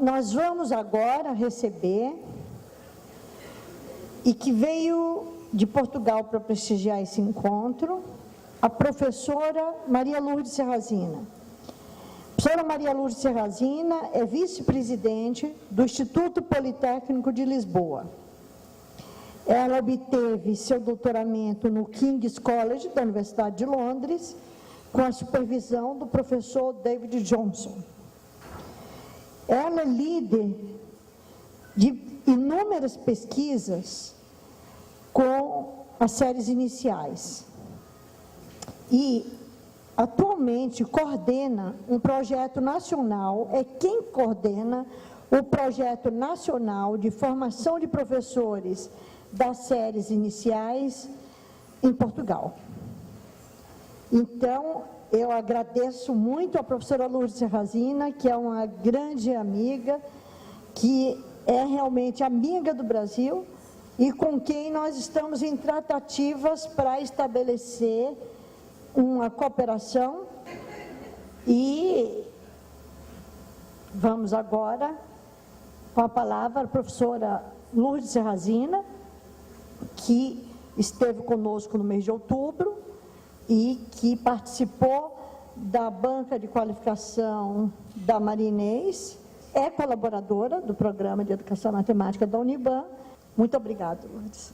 Nós vamos agora receber, e que veio de Portugal para prestigiar esse encontro, a professora Maria Lourdes Serrazina. A professora Maria Lourdes Serrazina é vice-presidente do Instituto Politécnico de Lisboa. Ela obteve seu doutoramento no King's College da Universidade de Londres, com a supervisão do professor David Johnson. Ela é líder de inúmeras pesquisas com as séries iniciais e atualmente coordena um projeto nacional, é quem coordena o projeto nacional de formação de professores das séries iniciais em Portugal. Então, eu agradeço muito à professora Lourdes Serrazina, que é uma grande amiga, que é realmente amiga do Brasil e com quem nós estamos em tratativas para estabelecer uma cooperação. E vamos agora com a palavra a professora Lourdes Serrazina, que esteve conosco no mês de outubro e que participou da banca de qualificação da Marinês, é colaboradora do Programa de Educação Matemática da Uniban. Muito obrigada, Lourdes.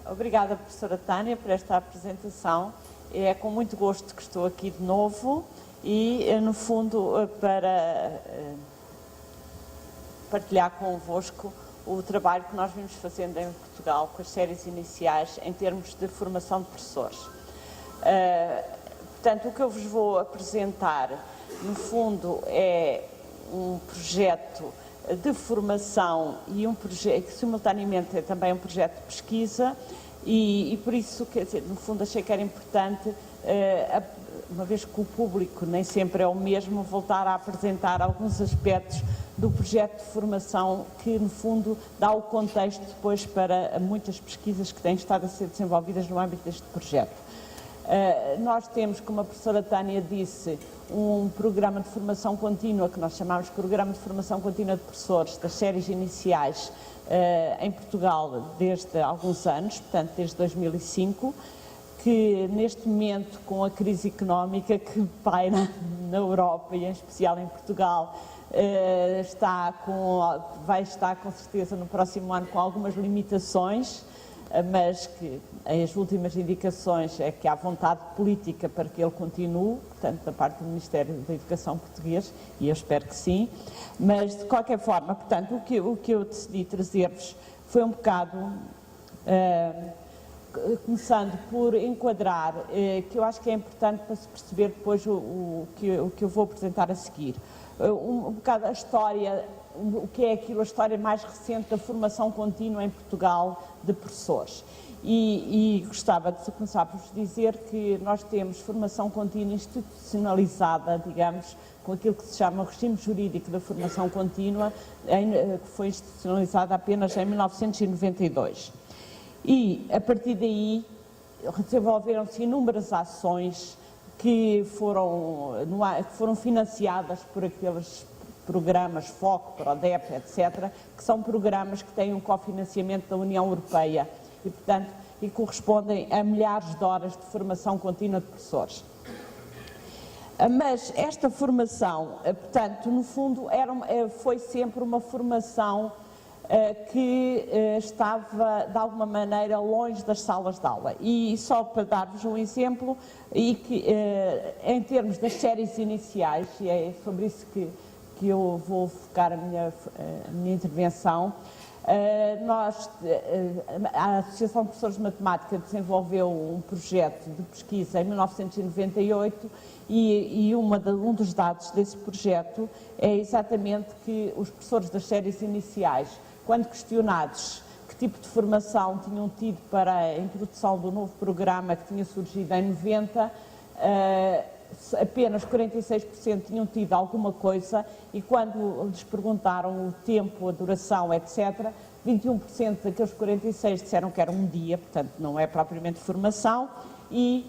Obrigada, professora Tânia, por esta apresentação. É com muito gosto que estou aqui de novo e, no fundo, para partilhar convosco o trabalho que nós vimos fazendo em Portugal com as séries iniciais em termos de formação de professores. Portanto, o que eu vos vou apresentar, no fundo, é um projeto de formação e um projeto que simultaneamente é também um projeto de pesquisa e por isso, quer dizer, no fundo achei que era importante, uma vez que o público nem sempre é o mesmo, voltar a apresentar alguns aspectos do projeto de formação que, no fundo, dá o contexto depois para muitas pesquisas que têm estado a ser desenvolvidas no âmbito deste projeto. Nós temos, como a professora Tânia disse, um programa de formação contínua, que nós chamamos de Programa de Formação Contínua de Professores das séries iniciais em Portugal desde há alguns anos, portanto desde 2005, que neste momento, com a crise económica que paira na Europa e em especial em Portugal, vai estar com certeza no próximo ano com algumas limitações, mas que as últimas indicações é que há vontade política para que ele continue, portanto, da parte do Ministério da Educação português, e eu espero que sim, mas de qualquer forma, portanto, o que eu decidi trazer-vos foi um bocado, começando por enquadrar, que eu acho que é importante para se perceber depois o que eu vou apresentar a seguir, um bocado a história, o que é aquilo, a história mais recente da formação contínua em Portugal de professores. E gostava de começar por vos dizer que nós temos formação contínua institucionalizada, digamos, com aquilo que se chama o regime jurídico da formação contínua, que foi institucionalizada apenas em 1992. E, a partir daí, desenvolveram-se inúmeras ações que foram financiadas por aqueles programas FOC, PRODEP, etc., que são programas que têm um cofinanciamento da União Europeia e, portanto, correspondem a milhares de horas de formação contínua de professores. Mas esta formação, portanto, no fundo, foi sempre uma formação que estava, de alguma maneira, longe das salas de aula. E só para dar-vos um exemplo, e que, em termos das séries iniciais, e é sobre isso que eu vou focar a minha intervenção, a Associação de Professores de Matemática desenvolveu um projeto de pesquisa em 1998 e um dos dados desse projeto é exatamente que os professores das séries iniciais, quando questionados que tipo de formação tinham tido para a introdução do novo programa que tinha surgido em 90, apenas 46% tinham tido alguma coisa e quando lhes perguntaram o tempo, a duração, etc., 21% daqueles 46 disseram que era um dia, portanto não é propriamente formação, e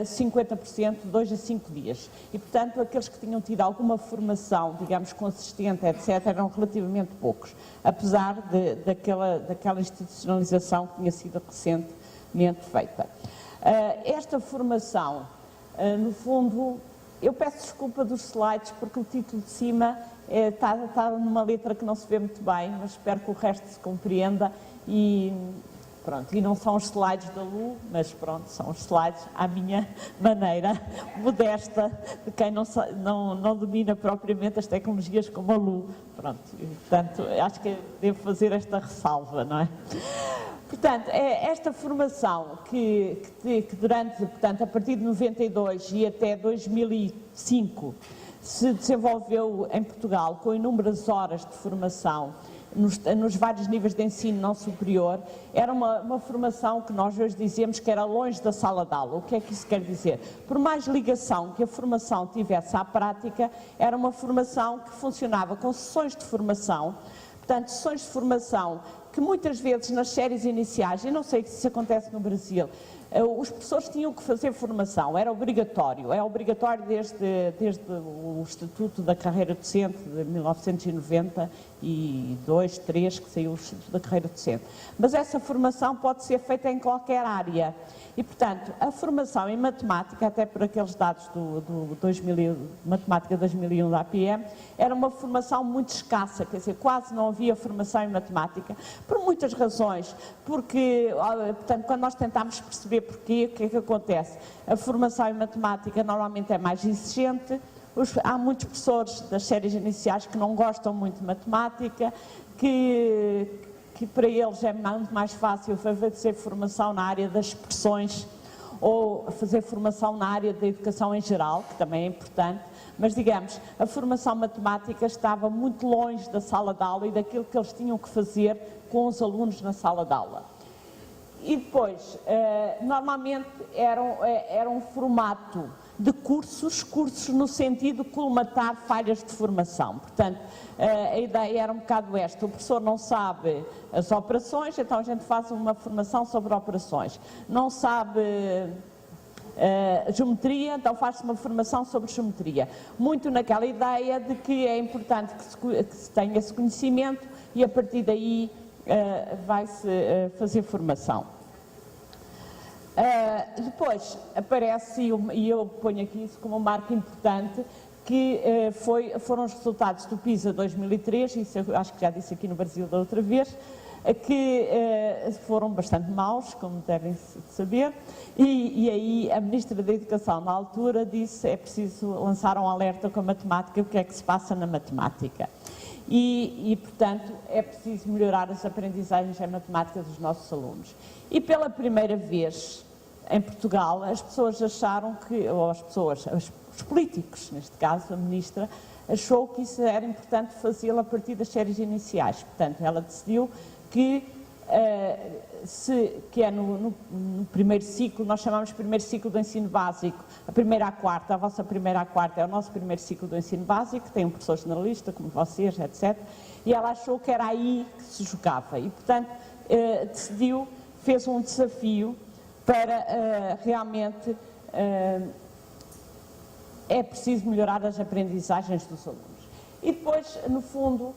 50% 2 a 5 dias. E, portanto, aqueles que tinham tido alguma formação, digamos, consistente, etc., eram relativamente poucos, apesar daquela institucionalização que tinha sido recentemente feita. Esta formação, no fundo, eu peço desculpa dos slides, porque o título de cima está numa letra que não se vê muito bem, mas espero que o resto se compreenda e... Pronto, e não são os slides da Lu, mas pronto, são os slides à minha maneira, modesta, de quem não domina propriamente as tecnologias como a Lu. Pronto, e, portanto, acho que devo fazer esta ressalva, não é? Portanto, esta formação que durante, portanto, a partir de 92 e até 2005 se desenvolveu em Portugal com inúmeras horas de formação, nos vários níveis de ensino não superior, era uma formação que nós hoje dizemos que era longe da sala de aula. O que é que isso quer dizer? Por mais ligação que a formação tivesse à prática, era uma formação que funcionava com sessões de formação, portanto, sessões de formação que muitas vezes nas séries iniciais, e não sei se isso acontece no Brasil, os professores tinham que fazer formação, era obrigatório, é obrigatório desde o Estatuto da Carreira Docente de 1992, 3, que saiu o Estatuto da Carreira Docente. Mas essa formação pode ser feita em qualquer área e, portanto, a formação em matemática, até por aqueles dados do 2000, Matemática 2001 da APM, era uma formação muito escassa, quer dizer, quase não havia formação em matemática, por muitas razões, porque, portanto, quando nós tentámos perceber porquê, o que é que acontece? A formação em matemática normalmente é mais exigente, há muitos professores das séries iniciais que não gostam muito de matemática, que para eles é muito mais fácil fazer formação na área das expressões ou fazer formação na área da educação em geral, que também é importante, mas digamos, a formação matemática estava muito longe da sala de aula e daquilo que eles tinham que fazer com os alunos na sala de aula. E depois, normalmente era um formato de cursos no sentido de colmatar falhas de formação. Portanto, a ideia era um bocado esta: o professor não sabe as operações, então a gente faz uma formação sobre operações. Não sabe geometria, então faz-se uma formação sobre geometria. Muito naquela ideia de que é importante que se tenha esse conhecimento e a partir daí vai-se fazer formação. Depois aparece, e eu ponho aqui isso como um marco importante, que foram os resultados do PISA 2003, isso eu acho que já disse aqui no Brasil da outra vez, que foram bastante maus, como devem saber, e aí a Ministra da Educação na altura disse: é preciso lançar um alerta com a matemática, o que é que se passa na matemática. E, portanto, é preciso melhorar as aprendizagens em matemática dos nossos alunos. E pela primeira vez em Portugal, as pessoas acharam que, ou os políticos, neste caso a Ministra, achou que isso era importante fazê-lo a partir das séries iniciais. Portanto, ela decidiu que é no primeiro ciclo, nós chamamos de primeiro ciclo do ensino básico, a primeira à quarta, a vossa primeira à quarta é o nosso primeiro ciclo do ensino básico, tem um professor generalista como vocês, etc. E ela achou que era aí que se jogava e, portanto, decidiu, fez um desafio para realmente é preciso melhorar as aprendizagens dos alunos. E depois, no fundo,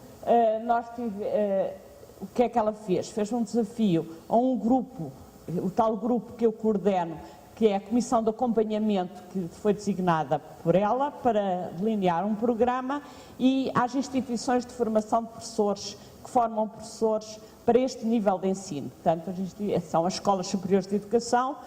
o que é que ela fez? Fez um desafio a um grupo, o tal grupo que eu coordeno, que é a Comissão de Acompanhamento, que foi designada por ela para delinear um programa, e às instituições de formação de professores, que formam professores para este nível de ensino. Portanto, são as escolas superiores de educação,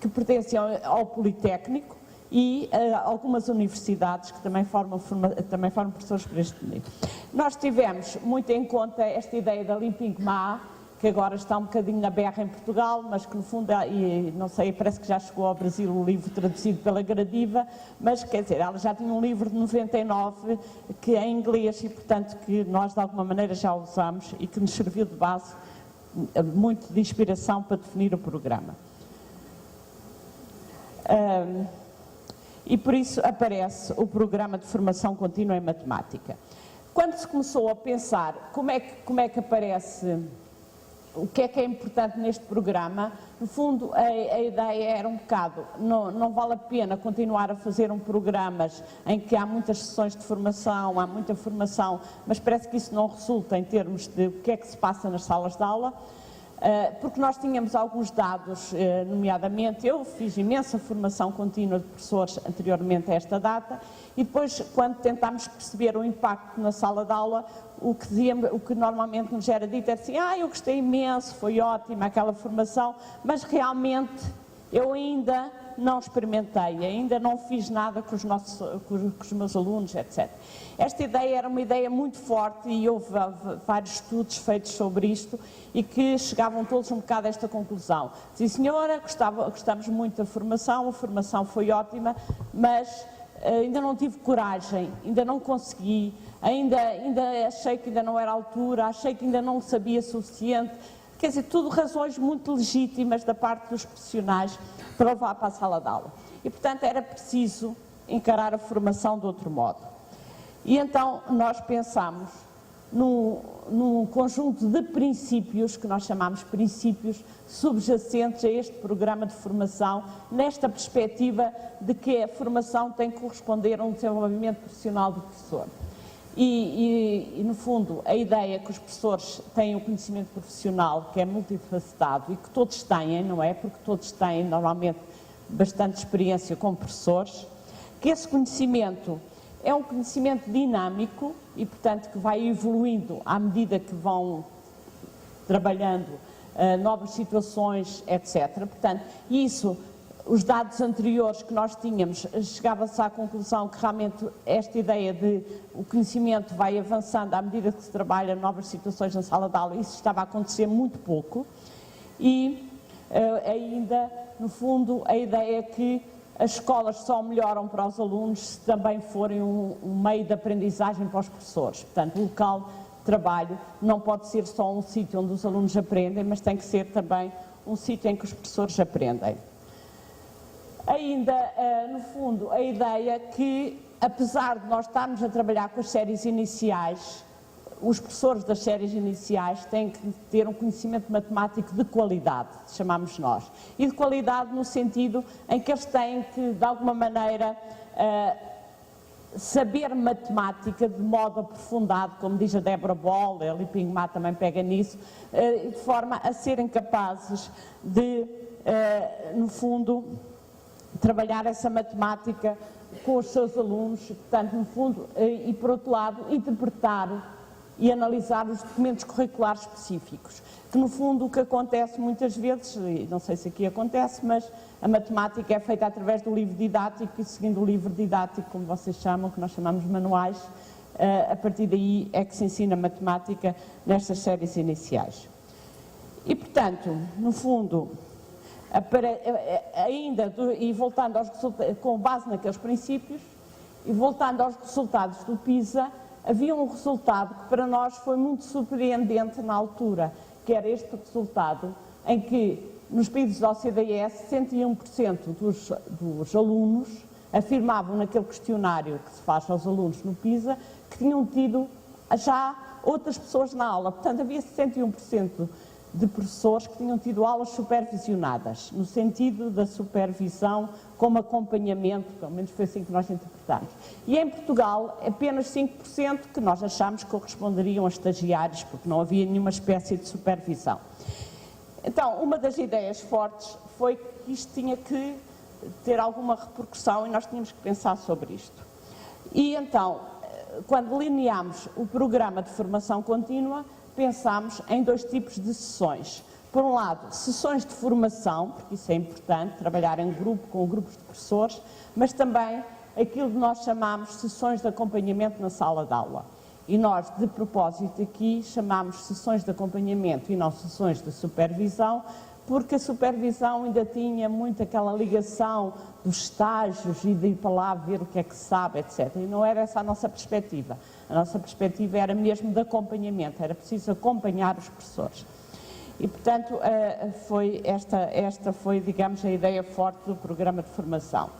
que pertencem ao Politécnico, e algumas universidades que também formam professores para este nível. Nós tivemos muito em conta esta ideia da Limpingma, que agora está um bocadinho na berra em Portugal, mas que no fundo, e não sei, parece que já chegou ao Brasil o livro traduzido pela Gradiva, mas quer dizer, ela já tinha um livro de 99 que é em inglês e, portanto, que nós de alguma maneira já usamos e que nos serviu de base, muito de inspiração para definir o programa. E por isso aparece o Programa de Formação Contínua em Matemática. Quando se começou a pensar como é que aparece o que é importante neste programa? No fundo, a ideia era um bocado, não vale a pena continuar a fazer programas em que há muitas sessões de formação, há muita formação, mas parece que isso não resulta em termos de o que é que se passa nas salas de aula, porque nós tínhamos alguns dados, nomeadamente eu fiz imensa formação contínua de professores anteriormente a esta data, e depois, quando tentámos perceber o impacto na sala de aula, o que normalmente nos era dito é assim: eu gostei imenso, foi ótima aquela formação, mas realmente eu ainda não experimentei, ainda não fiz nada com os meus alunos, etc. Esta ideia era uma ideia muito forte e houve vários estudos feitos sobre isto e que chegavam todos um bocado a esta conclusão. Sim, senhora, gostamos muito da formação, a formação foi ótima, mas ainda não tive coragem, ainda não consegui, ainda achei que ainda não era a altura, achei que ainda não sabia suficiente. Quer dizer, tudo razões muito legítimas da parte dos profissionais para levar para a sala de aula. E, portanto, era preciso encarar a formação de outro modo. E então nós pensámos num conjunto de princípios, que nós chamamos princípios subjacentes a este programa de formação, nesta perspectiva de que a formação tem que corresponder a um desenvolvimento profissional do professor. E, no fundo, a ideia é que os professores têm um conhecimento profissional que é multifacetado e que todos têm, não é? Porque todos têm, normalmente, bastante experiência como professores, que esse conhecimento é um conhecimento dinâmico e, portanto, que vai evoluindo à medida que vão trabalhando novas situações, etc. Portanto, isso, os dados anteriores que nós tínhamos, chegava-se à conclusão que realmente esta ideia de o conhecimento vai avançando à medida que se trabalha novas situações na sala de aula, isso estava a acontecer muito pouco. E ainda, no fundo, a ideia é que as escolas só melhoram para os alunos se também forem um meio de aprendizagem para os professores. Portanto, o local de trabalho não pode ser só um sítio onde os alunos aprendem, mas tem que ser também um sítio em que os professores aprendem. Ainda, no fundo, a ideia que, apesar de nós estarmos a trabalhar com as séries iniciais, os professores das séries iniciais têm que ter um conhecimento matemático de qualidade, chamamos nós. E de qualidade no sentido em que eles têm que, de alguma maneira, saber matemática de modo aprofundado, como diz a Débora Boll, a Lipingma também pega nisso, de forma a serem capazes de, no fundo, trabalhar essa matemática com os seus alunos, portanto, no fundo, e por outro lado, interpretar e analisar os documentos curriculares específicos, que no fundo o que acontece muitas vezes, e não sei se aqui acontece, mas a matemática é feita através do livro didático e seguindo o livro didático, como vocês chamam, que nós chamamos manuais, a partir daí é que se ensina matemática nestas séries iniciais. E portanto, no fundo, ainda, e voltando aos resultados, com base naqueles princípios, e voltando aos resultados do PISA, havia um resultado que para nós foi muito surpreendente na altura, que era este resultado, em que nos países da OCDE 61% dos alunos afirmavam naquele questionário que se faz aos alunos no PISA que tinham tido já outras pessoas na aula. Portanto, havia 61% de professores que tinham tido aulas supervisionadas, no sentido da supervisão como acompanhamento, pelo menos foi assim que nós interpretamos. E em Portugal, apenas 5% que nós achamos que corresponderiam a estagiários, porque não havia nenhuma espécie de supervisão. Então, uma das ideias fortes foi que isto tinha que ter alguma repercussão e nós tínhamos que pensar sobre isto. E então, quando delineámos o programa de formação contínua, pensámos em dois tipos de sessões. Por um lado, sessões de formação, porque isso é importante, trabalhar em grupo, com grupos de professores, mas também aquilo que nós chamamos sessões de acompanhamento na sala de aula. E nós, de propósito aqui, chamamos sessões de acompanhamento e não sessões de supervisão, porque a supervisão ainda tinha muito aquela ligação dos estágios e de ir para lá ver o que é que se sabe, etc. E não era essa a nossa perspectiva. A nossa perspectiva era mesmo de acompanhamento, era preciso acompanhar os professores. E, portanto, esta foi, digamos, a ideia forte do programa de formação.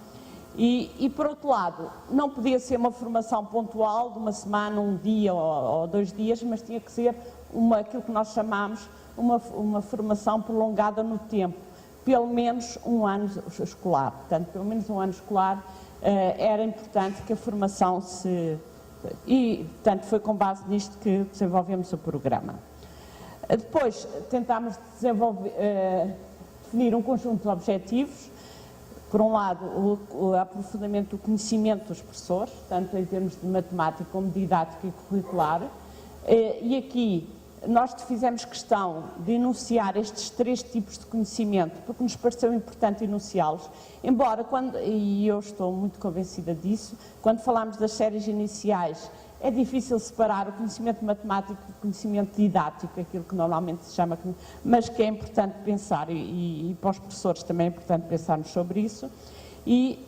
E, por outro lado, não podia ser uma formação pontual, de uma semana, um dia ou 2 dias, mas tinha que ser aquilo que nós chamamos uma formação prolongada no tempo, pelo menos um ano escolar. Portanto, pelo menos um ano escolar era importante que a formação se... E, portanto, foi com base nisto que desenvolvemos o programa. Depois, tentámos definir um conjunto de objetivos. Por um lado, o aprofundamento do conhecimento dos professores, tanto em termos de matemática como de didática e curricular. E aqui nós fizemos questão de enunciar estes 3 tipos de conhecimento, porque nos pareceu importante enunciá-los, embora, e eu estou muito convencida disso, quando falamos das séries iniciais, é difícil separar o conhecimento matemático do conhecimento didático, aquilo que normalmente se chama, mas que é importante pensar, e para os professores também é importante pensarmos sobre isso. E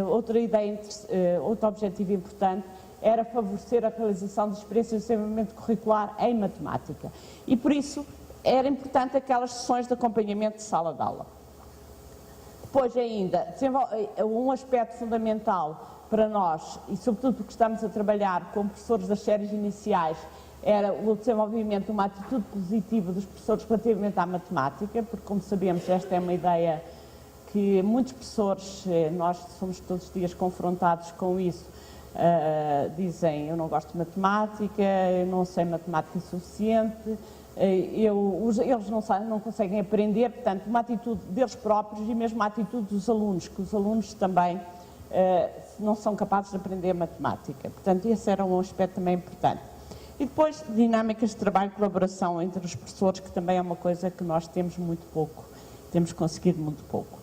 outro objetivo importante era favorecer a realização de experiências de desenvolvimento curricular em matemática. E por isso era importante aquelas sessões de acompanhamento de sala de aula. Depois ainda, um aspecto fundamental para nós, e sobretudo porque estamos a trabalhar com professores das séries iniciais, era o desenvolvimento de uma atitude positiva dos professores relativamente à matemática, porque, como sabemos, esta é uma ideia que muitos professores, nós somos todos os dias confrontados com isso, dizem: eu não gosto de matemática, eu não sei matemática suficiente, eles não conseguem aprender. Portanto, uma atitude deles próprios e mesmo uma atitude dos alunos, que os alunos também não são capazes de aprender matemática. Portanto, esse era um aspecto também importante. E depois, dinâmicas de trabalho e colaboração entre os professores, que também é uma coisa que nós temos muito pouco, temos conseguido muito pouco.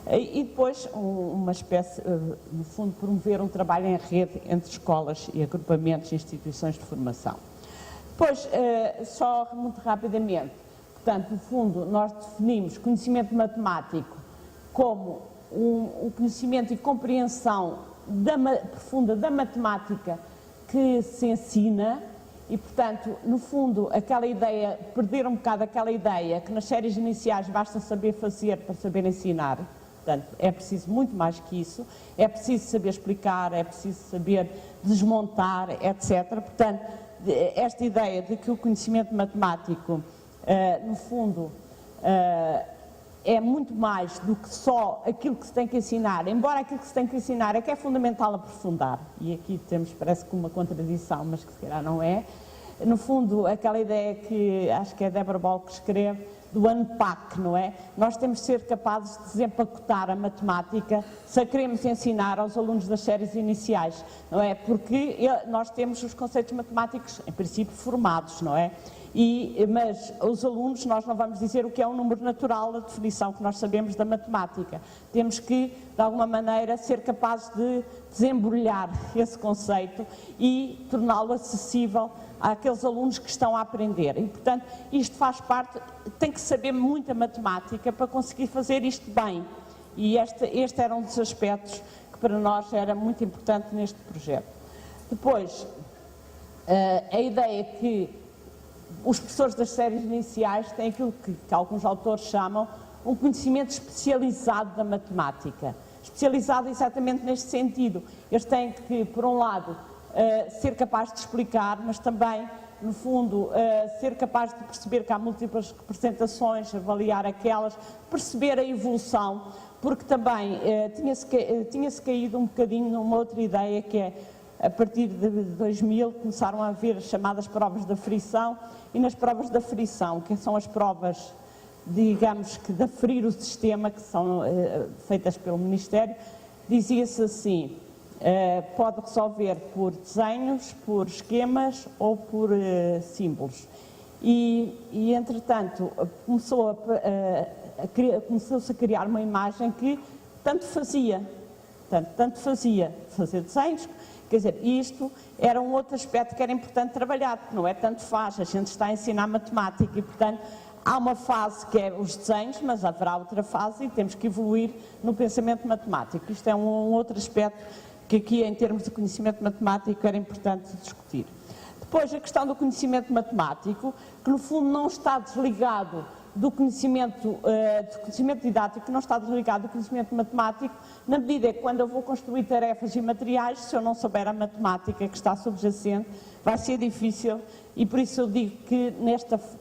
E depois, uma espécie, no fundo, promover um trabalho em rede entre escolas e agrupamentos e instituições de formação. Depois, só muito rapidamente, portanto, no fundo, nós definimos conhecimento matemático como o conhecimento e compreensão profunda da matemática que se ensina e, portanto, no fundo, aquela ideia, perder um bocado aquela ideia que nas séries iniciais basta saber fazer para saber ensinar. Portanto, é preciso muito mais que isso, é preciso saber explicar, é preciso saber desmontar, etc. Portanto, esta ideia de que o conhecimento matemático, no fundo, é muito mais do que só aquilo que se tem que ensinar, embora aquilo que se tem que ensinar é que é fundamental aprofundar, e aqui temos, parece que uma contradição, mas que se calhar não é. No fundo, aquela ideia que acho que é Deborah Ball que escreve, do unpack, não é? Nós temos de ser capazes de desempacotar a matemática se a queremos ensinar aos alunos das séries iniciais, não é? Porque nós temos os conceitos matemáticos, em princípio, formados, não é? Mas os alunos, nós não vamos dizer o que é um número natural, a definição que nós sabemos da matemática. Temos que, de alguma maneira, ser capazes de desembrulhar esse conceito e torná-lo acessível àqueles alunos que estão a aprender. E, portanto, isto faz parte, tem que saber muita matemática para conseguir fazer isto bem. E este era um dos aspectos que para nós era muito importante neste projeto. Depois, a ideia que os professores das séries iniciais têm aquilo que alguns autores chamam um conhecimento especializado da matemática. Especializado exatamente neste sentido. Eles têm que, por um lado, ser capaz de explicar, mas também, no fundo, ser capaz de perceber que há múltiplas representações, avaliar aquelas, perceber a evolução, porque também tinha-se caído um bocadinho numa outra ideia que é, a partir de 2000, começaram a haver as chamadas provas da frição, e nas provas da frição, que são as provas, digamos que de aferir o sistema, que são feitas pelo Ministério, dizia-se assim: pode resolver por desenhos, por esquemas ou por símbolos. E entretanto, começou-se a criar uma imagem que tanto fazia fazer desenhos. Quer dizer, isto era um outro aspecto que era importante trabalhar, porque não é tanto faz, a gente está a ensinar matemática e, portanto, há uma fase que é os desenhos, mas haverá outra fase e temos que evoluir no pensamento matemático. Isto é um outro aspecto que aqui, em termos de conhecimento matemático, era importante discutir. Depois, a questão do conhecimento matemático, que no fundo não está desligado do conhecimento didático, que não está desligado do conhecimento matemático, na medida que quando eu vou construir tarefas e materiais, se eu não souber a matemática que está subjacente, vai ser difícil e por isso eu digo que,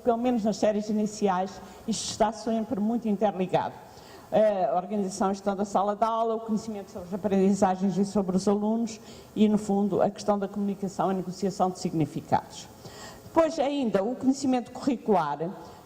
pelo menos nas séries iniciais, isto está sempre muito interligado. A organização e gestão da sala de aula, o conhecimento sobre as aprendizagens e sobre os alunos e, no fundo, a questão da comunicação e negociação de significados. Depois, ainda, o conhecimento curricular,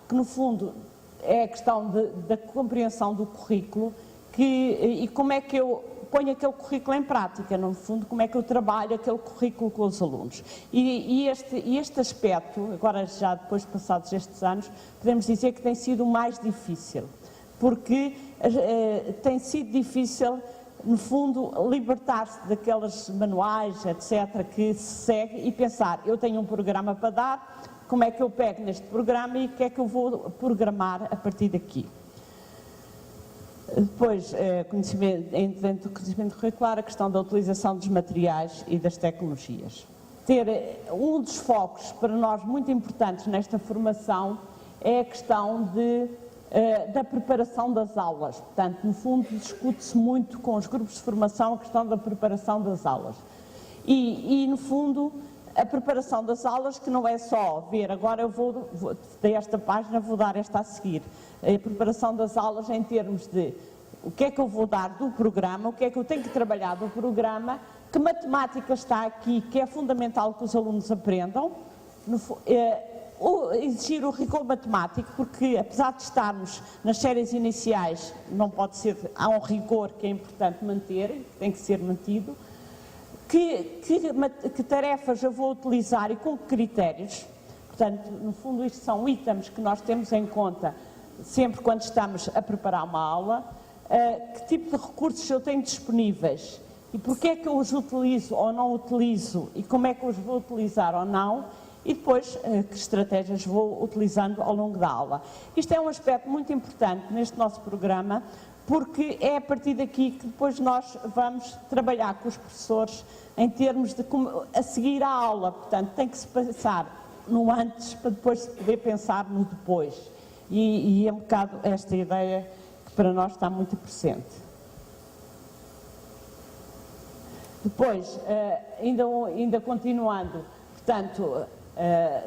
que, no fundo, é a questão da compreensão do currículo e como é que eu ponho aquele currículo em prática, no fundo, como é que eu trabalho aquele currículo com os alunos. E este aspecto, agora já depois passados estes anos, podemos dizer que tem sido o mais difícil, porque tem sido difícil, no fundo, libertar-se daqueles manuais, etc., que se segue e pensar, eu tenho um programa para dar, como é que eu pego neste programa e o que é que eu vou programar a partir daqui. Depois, dentro do conhecimento curricular, a questão da utilização dos materiais e das tecnologias. Um dos focos para nós muito importantes nesta formação é a questão da preparação das aulas. Portanto, no fundo, discute-se muito com os grupos de formação a questão da preparação das aulas. E no fundo, a preparação das aulas, que não é só ver, agora eu vou esta página, vou dar esta a seguir. A preparação das aulas em termos de o que é que eu vou dar do programa, o que é que eu tenho que trabalhar do programa, que matemática está aqui, que é fundamental que os alunos aprendam, exigir o rigor matemático, porque apesar de estarmos nas séries iniciais, não pode ser, há um rigor que é importante manter, tem que ser mantido. Que tarefas eu vou utilizar e com que critérios? Portanto, no fundo, isto são itens que nós temos em conta sempre quando estamos a preparar uma aula. Que tipo de recursos eu tenho disponíveis e porque é que eu os utilizo ou não utilizo e como é que eu os vou utilizar ou não, e depois que estratégias vou utilizando ao longo da aula. Isto é um aspecto muito importante neste nosso programa, porque é a partir daqui que depois nós vamos trabalhar com os professores em termos de como a seguir à aula. Portanto, tem que se pensar no antes para depois se poder pensar no depois. E é um bocado esta ideia que para nós está muito presente. Depois, ainda continuando, portanto,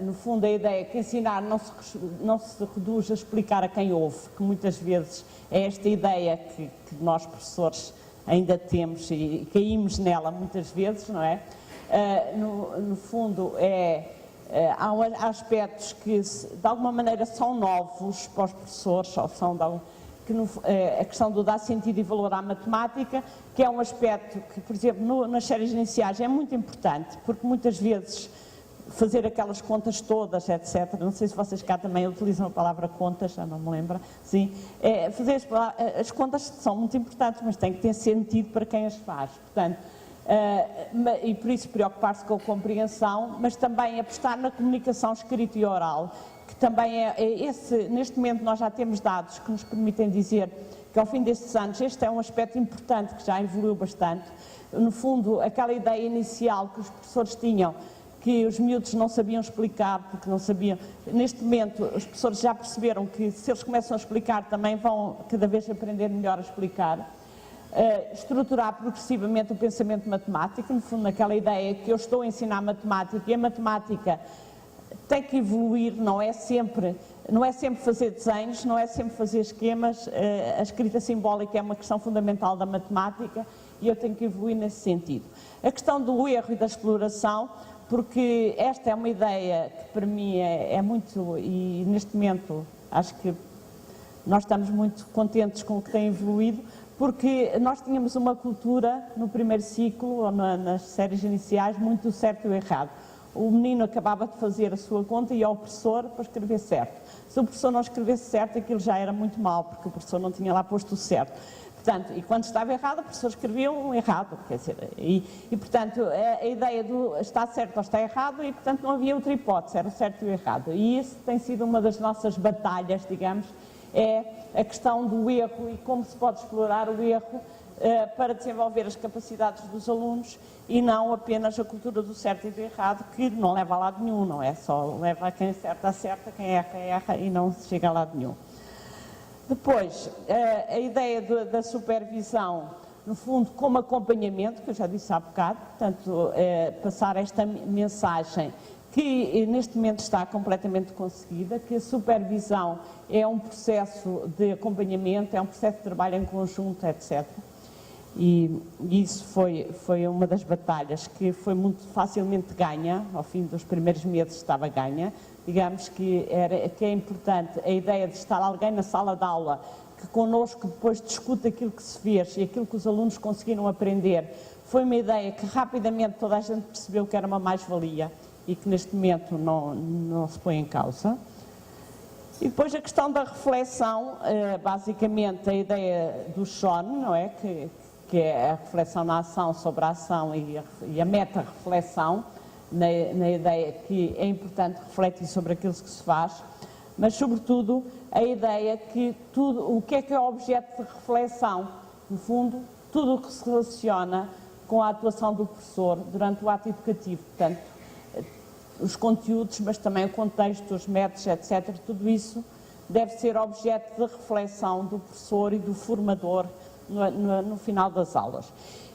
no fundo a ideia é que ensinar não se reduz a explicar a quem ouve, que muitas vezes é esta ideia que nós professores ainda temos e caímos nela muitas vezes, não é? No fundo há aspectos que de alguma maneira são novos para os professores, ou são a questão do dar sentido e valor à matemática, que é um aspecto que, por exemplo, nas séries iniciais é muito importante, porque muitas vezes fazer aquelas contas todas, etc. Não sei se vocês cá também utilizam a palavra contas, já não me lembro. Sim, fazer as contas são muito importantes, mas têm que ter sentido para quem as faz. Portanto, e por isso preocupar-se com a compreensão, mas também apostar na comunicação escrita e oral, que também neste momento nós já temos dados que nos permitem dizer que ao fim destes anos este é um aspecto importante que já evoluiu bastante. No fundo, aquela ideia inicial que os professores tinham, que os miúdos não sabiam explicar, porque não sabiam. Neste momento, os professores já perceberam que se eles começam a explicar, também vão cada vez aprender melhor a explicar. Estruturar progressivamente o pensamento matemático, no fundo, naquela ideia que eu estou a ensinar matemática e a matemática tem que evoluir, não é sempre fazer desenhos, não é sempre fazer esquemas, a escrita simbólica é uma questão fundamental da matemática e eu tenho que evoluir nesse sentido. A questão do erro e da exploração, porque esta é uma ideia que para mim é muito, e neste momento acho que nós estamos muito contentes com o que tem evoluído, porque nós tínhamos uma cultura no primeiro ciclo, ou nas séries iniciais, muito do certo e o errado. O menino acabava de fazer a sua conta e ia ao professor para escrever certo. Se o professor não escrevesse certo, aquilo já era muito mau, porque o professor não tinha lá posto o certo. Portanto, e quando estava errado, o professor escrevia um errado. Quer dizer, portanto, a ideia do está certo ou está errado, e portanto não havia outra hipótese, era o certo e o errado. E isso tem sido uma das nossas batalhas, digamos, é a questão do erro e como se pode explorar o erro para desenvolver as capacidades dos alunos e não apenas a cultura do certo e do errado, que não leva a lado nenhum, não é? Só leva a quem acerta, quem erra e não se chega a lado nenhum. Depois, a ideia da supervisão, no fundo, como acompanhamento, que eu já disse há bocado, portanto, passar esta mensagem que neste momento está completamente conseguida, que a supervisão é um processo de acompanhamento, é um processo de trabalho em conjunto, etc. E isso foi uma das batalhas que foi muito facilmente ganha, ao fim dos primeiros meses estava ganha. Digamos que é importante a ideia de estar alguém na sala de aula que connosco depois discute aquilo que se fez e aquilo que os alunos conseguiram aprender. Foi uma ideia que rapidamente toda a gente percebeu que era uma mais-valia e que neste momento não se põe em causa. E depois a questão da reflexão, basicamente a ideia do SHON, não é? Que é a reflexão na ação sobre a ação e a meta-reflexão, na ideia que é importante refletir sobre aquilo que se faz, mas sobretudo a ideia que o que é objeto de reflexão, no fundo, tudo o que se relaciona com a atuação do professor durante o ato educativo, portanto, os conteúdos, mas também o contexto, os métodos, etc., tudo isso deve ser objeto de reflexão do professor e do formador no final das aulas.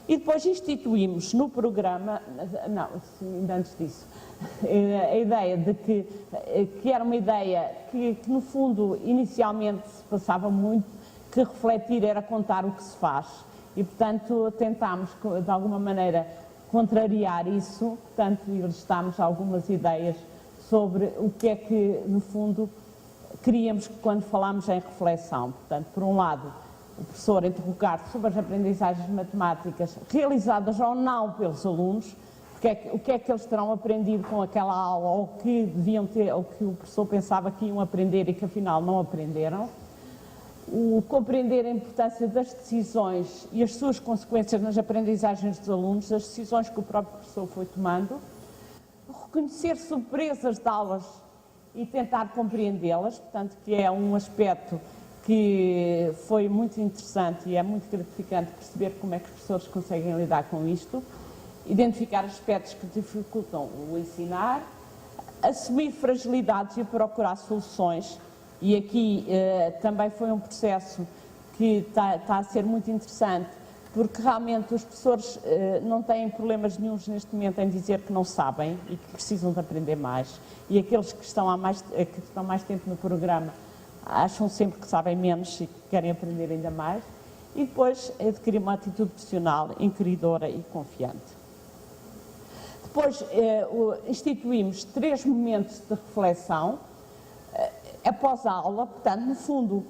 E depois instituímos no programa, não, ainda antes disso, a ideia de que era uma ideia que no fundo inicialmente se passava muito, que refletir era contar o que se faz e portanto tentámos de alguma maneira contrariar isso, portanto e listámos algumas ideias sobre o que é que no fundo queríamos quando falámos em reflexão. Portanto, por um lado, o professor interrogar sobre as aprendizagens matemáticas realizadas ou não pelos alunos, o que é que eles terão aprendido com aquela aula, ou que deviam ter, ou que o professor pensava que iam aprender e que afinal não aprenderam. O compreender a importância das decisões e as suas consequências nas aprendizagens dos alunos, as decisões que o próprio professor foi tomando. Reconhecer surpresas de aulas e tentar compreendê-las, portanto, que é um aspecto que foi muito interessante e é muito gratificante perceber como é que os professores conseguem lidar com isto, identificar aspectos que dificultam o ensinar, assumir fragilidades e procurar soluções, e aqui também foi um processo que está a ser muito interessante, porque realmente os professores não têm problemas nenhuns neste momento em dizer que não sabem e que precisam de aprender mais, e aqueles que estão mais tempo no programa acham sempre que sabem menos e que querem aprender ainda mais, e depois adquirir uma atitude profissional, inquiridora e confiante. Depois instituímos 3 momentos de reflexão após a aula, portanto, no fundo,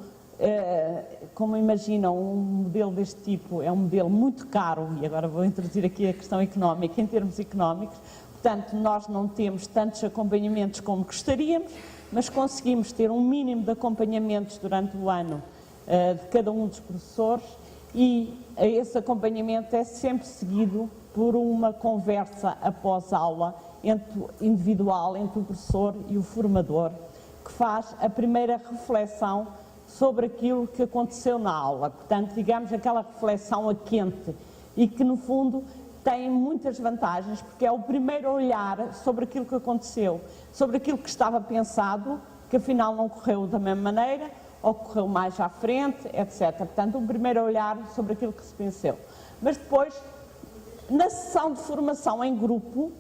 como imaginam, um modelo deste tipo é um modelo muito caro, e agora vou introduzir aqui a questão económica, em termos económicos, portanto, nós não temos tantos acompanhamentos como gostaríamos, mas conseguimos ter um mínimo de acompanhamentos durante o ano de cada um dos professores, e esse acompanhamento é sempre seguido por uma conversa após aula individual entre o professor e o formador, que faz a primeira reflexão sobre aquilo que aconteceu na aula. Portanto, digamos, aquela reflexão a quente e que, no fundo, tem muitas vantagens, porque é o primeiro olhar sobre aquilo que aconteceu, sobre aquilo que estava pensado, que afinal não correu da mesma maneira, ou correu mais à frente, etc. Portanto, um primeiro olhar sobre aquilo que se pensou. Mas depois, na sessão de formação em grupo,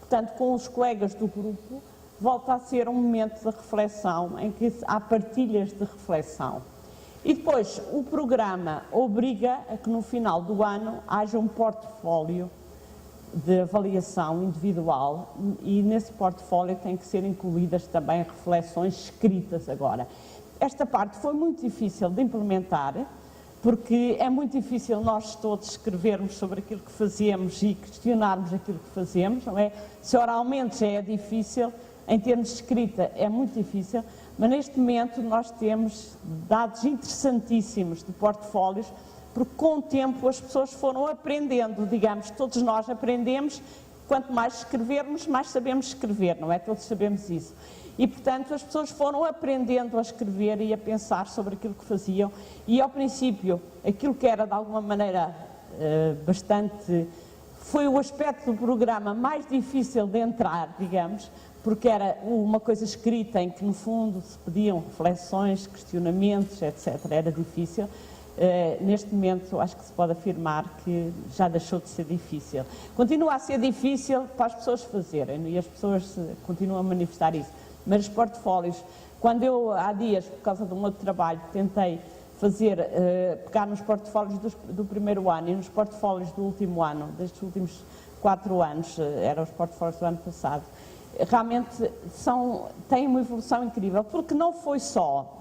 portanto, com os colegas do grupo, volta a ser um momento de reflexão, em que há partilhas de reflexão. E depois, o programa obriga a que no final do ano haja um portfólio de avaliação individual, e nesse portfólio têm que ser incluídas também reflexões escritas agora. Esta parte foi muito difícil de implementar, porque é muito difícil nós todos escrevermos sobre aquilo que fazemos e questionarmos aquilo que fazemos, não é? Se oralmente já é difícil, em termos de escrita é muito difícil, mas neste momento nós temos dados interessantíssimos de portfólios, porque com o tempo as pessoas foram aprendendo, digamos, todos nós aprendemos, quanto mais escrevermos, mais sabemos escrever, não é? Todos sabemos isso. E, portanto, as pessoas foram aprendendo a escrever e a pensar sobre aquilo que faziam, e ao princípio, aquilo que era de alguma maneira foi o aspecto do programa mais difícil de entrar, digamos, porque era uma coisa escrita em que, no fundo, se pediam reflexões, questionamentos, etc. Era difícil. Neste momento, acho que se pode afirmar que já deixou de ser difícil. Continua a ser difícil para as pessoas fazerem, e as pessoas continuam a manifestar isso. Mas os portfólios, quando eu há dias, por causa de um outro trabalho, tentei pegar nos portfólios do primeiro ano e nos portfólios do último ano, destes últimos 4 anos, eram os portfólios do ano passado, realmente têm uma evolução incrível, porque não foi só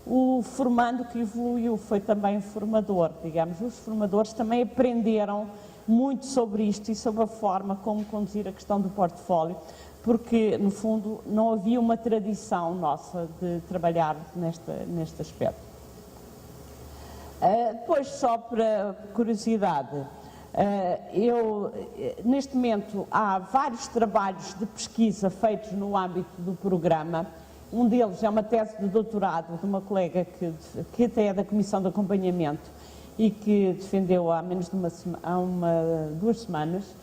o formando que evoluiu, foi também o formador, digamos. Os formadores também aprenderam muito sobre isto e sobre a forma como conduzir a questão do portfólio, porque, no fundo, não havia uma tradição nossa de trabalhar neste aspecto. Depois, só para curiosidade, neste momento há vários trabalhos de pesquisa feitos no âmbito do programa. Um deles é uma tese de doutorado de uma colega que até é da Comissão de Acompanhamento e que defendeu há menos de 2 semanas,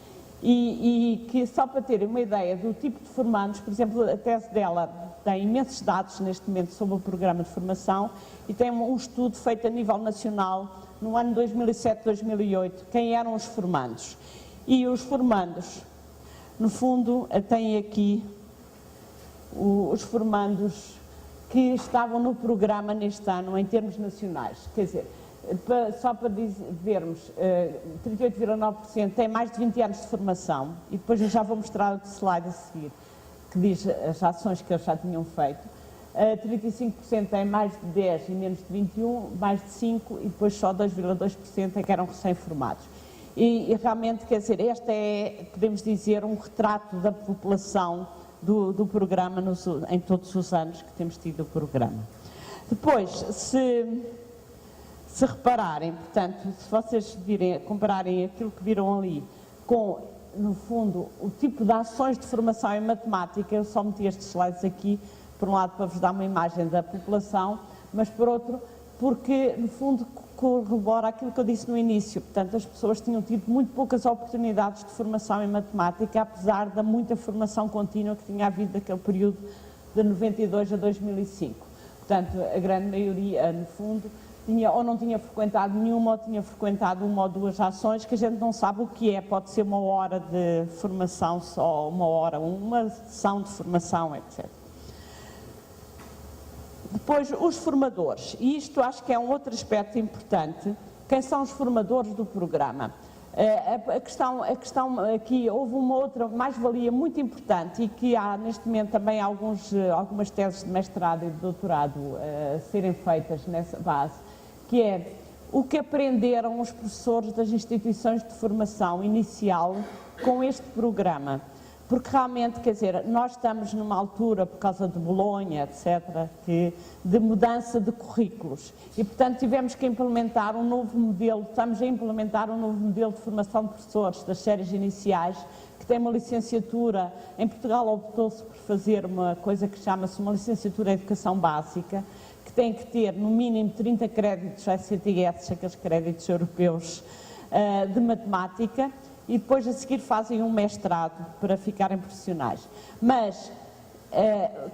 e que, só para terem uma ideia do tipo de formandos, por exemplo, a tese dela tem imensos dados neste momento sobre o programa de formação e tem um estudo feito a nível nacional no ano 2007-2008, quem eram os formandos. E os formandos, no fundo, têm aqui os formandos que estavam no programa neste ano em termos nacionais. Quer dizer, só para vermos, 38,9% têm mais de 20 anos de formação, e depois eu já vou mostrar outro slide a seguir, que diz as ações que eles já tinham feito. 35% têm mais de 10 e menos de 21, mais de 5, e depois só 2,2% é que eram recém-formados. E realmente, quer dizer, este é, podemos dizer, um retrato da população do programa em todos os anos que temos tido o programa. Depois, se repararem, portanto, se vocês compararem aquilo que viram ali com, no fundo, o tipo de ações de formação em matemática, eu só meti estes slides aqui, por um lado para vos dar uma imagem da população, mas por outro, porque, no fundo, corrobora aquilo que eu disse no início. Portanto, as pessoas tinham tido muito poucas oportunidades de formação em matemática, apesar da muita formação contínua que tinha havido naquele período de 92 a 2005. Portanto, a grande maioria, no fundo, ou não tinha frequentado nenhuma, ou tinha frequentado 1 ou 2 ações, que a gente não sabe o que é. Pode ser 1 hora de formação só, 1 hora, uma sessão de formação, etc. Depois, os formadores, e isto acho que é um outro aspecto importante. Quem são os formadores do programa? A questão aqui, houve uma outra mais-valia muito importante, e que há neste momento também algumas teses de mestrado e de doutorado a serem feitas nessa base, que é o que aprenderam os professores das instituições de formação inicial com este programa. Porque realmente, quer dizer, nós estamos numa altura, por causa de Bolonha, etc., de mudança de currículos, e, portanto, tivemos que implementar um novo modelo, estamos a implementar um novo modelo de formação de professores das séries iniciais, que tem uma licenciatura. Em Portugal optou-se por fazer uma coisa que chama-se uma licenciatura em Educação Básica, que tem que ter, no mínimo, 30 créditos ECTS, aqueles créditos europeus de matemática, e depois a seguir fazem um mestrado para ficarem profissionais. Mas,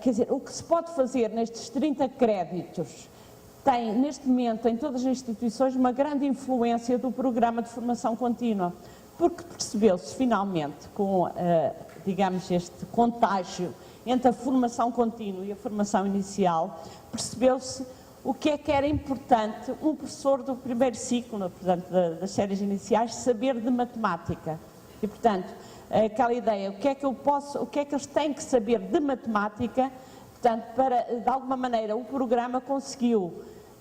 quer dizer, o que se pode fazer nestes 30 créditos tem, neste momento, em todas as instituições, uma grande influência do programa de formação contínua, porque percebeu-se, finalmente, com, digamos, este contágio entre a formação contínua e a formação inicial, percebeu-se o que era importante um professor do primeiro ciclo, portanto, das séries iniciais, saber de matemática. E, portanto, aquela ideia, o que é que eles têm que saber de matemática, portanto, para, de alguma maneira, o programa conseguiu,